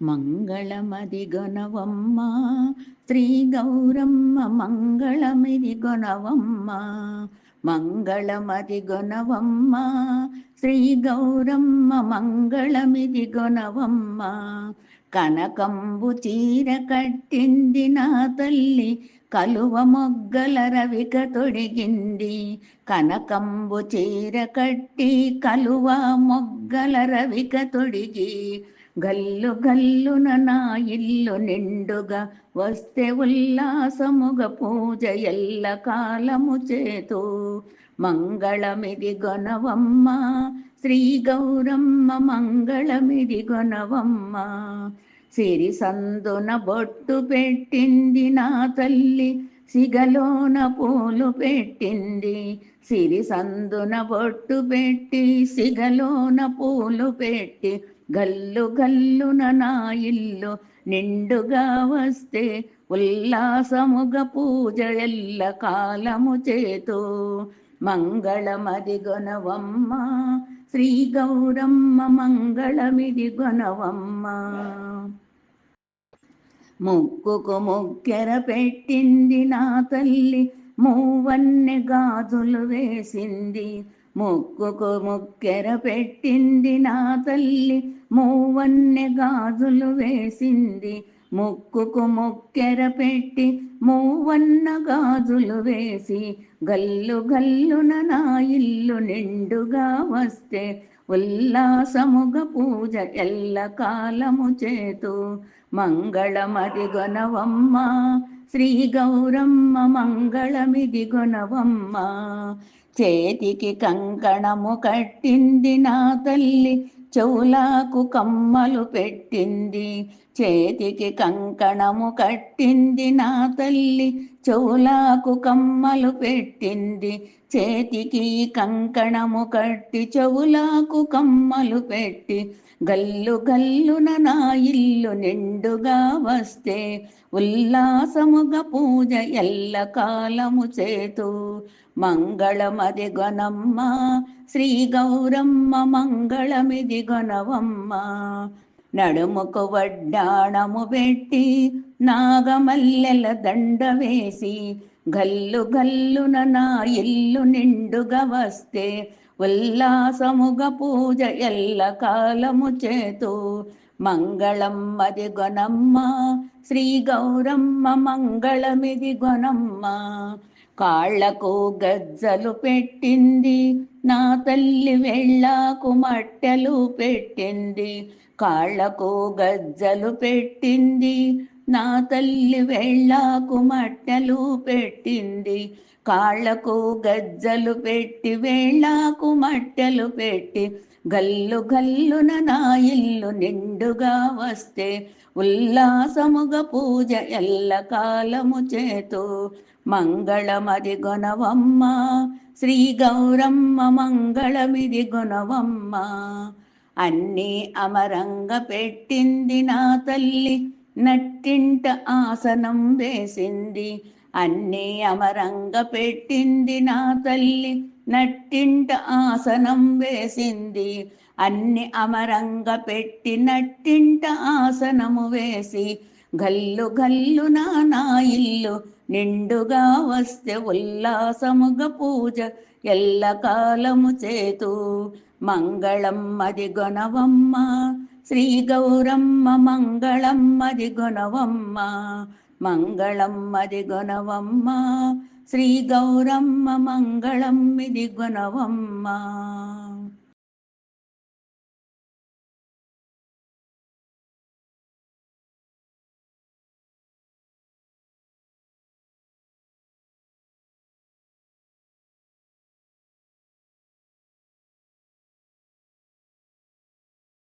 మంగళమది గొనవమ్మ శ్రీ గౌరమ్మ మంగళమిది గొనవమ్మ మంగళమది గొనవమ్మ శ్రీ గౌరమ్మ మంగళమిది గొనవమ్మ కనకంబు చీర కట్టింది నా తల్లి కలువ మొగ్గల రవిక తొడిగింది కనకంబు చీర కట్టి కలువ మొగ్గల రవిక తొడిగి గల్లు గల్లున నా ఇల్లు నిండుగా వస్తే ఉల్లాసముగ పూజ ఎల్ల కాలము చేతు మంగళమిది గొనవమ్మ శ్రీ గౌరమ్మ మంగళమిది గొనవమ్మ సిరి సందున బొట్టు పెట్టింది నా తల్లి సిగలోన పూలు పెట్టింది సిరి సందున బొట్టు పెట్టి సిగలోన పూలు పెట్టి గల్లు గల్లున నా ఇల్లు నిండుగా వస్తే ఉల్లాసముగ పూజ ఎల్ల కాలము చేతు మంగళమది గొనవమ్మ శ్రీ గౌరమ్మ మంగళమిది గొనవమ్మ ముక్కుకు ముక్కెర పెట్టింది నా తల్లి మూవన్నె గాజులు వేసింది ముక్కుకు ముక్కెర పెట్టింది నా తల్లి మూవన్నె గాజులు వేసింది ముక్కుకు ముక్కెర పెట్టి మూవన్న గాజులు వేసి గల్లు గల్లున నా ఇల్లు నిండుగా వస్తే ఉల్లాసముగ పూజ ఎల్ల కాలము చేతు మంగళమది గొనవమ్మ శ్రీ గౌరమ్మ మంగళమిది గొనవమ్మ చేతికి కంకణము కట్టింది నా తల్లి చెవులకు కమ్మలు పెట్టింది చేతికి కంకణము కట్టింది నా తల్లి చెవులకు కమ్మలు పెట్టింది చేతికి కంకణము కట్టి చెవులకు కమ్మలు పెట్టి గల్లు గల్లున నా ఇల్లు నిండుగా వస్తే ఉల్లాసముగ పూజ ఎల్ల కాలము చేతు మంగళమది గొనమ్మ శ్రీ గౌరమ్మ మంగళమిది గొనవమ్మ నడుముకు వడ్డాణము పెట్టి నాగమల్లెల దండ వేసి గల్లు గల్లున నా ఇల్లు నిండుగా వస్తే ఉల్లాసముగ పూజ ఎల్ల కాలము చేతు మంగళమ్మది గొనమ్మ శ్రీ గౌరమ్మ మంగళమిది గొనమ్మ కాళ్లకు గజ్జలు పెట్టింది నా తల్లి వెళ్ళాకు మట్టెలు పెట్టింది కాళ్లకు గజ్జలు పెట్టింది నా తల్లి వెళ్ళాకు మట్టెలు పెట్టింది కాళ్లకు గజ్జలు పెట్టి వేళ్ళకు మట్టెలు పెట్టి గల్లు గల్లున నా ఇల్లు నిండుగా వస్తే ఉల్లాసముగ పూజ ఎల్ల కాలము చేతు మంగళమది గొనవమ్మ శ్రీ గౌరమ్మ మంగళమిది గొనవమ్మ అన్నీ అమరంగ పెట్టింది నా తల్లి నట్టింట ఆసనం వేసింది అన్నీ అమరంగ పెట్టింది నా తల్లి నట్టింట ఆసనం వేసింది అన్ని అమరంగ పెట్టి నట్టింట ఆసనము వేసి గల్లు గల్లు నా ఇల్లు నిండుగా వస్తే ఉల్లాసముగ పూజ ఎల్ల కాలము చేతు మంగళమ్మది గొనవమ్మ శ్రీ గౌరమ్మ మంగళమ్మది గొనవమ్మ మంగళమ్మది గొనవమ్మ శ్రీ గౌరమ్మ మంగళమ్మిది గొనవమ్మ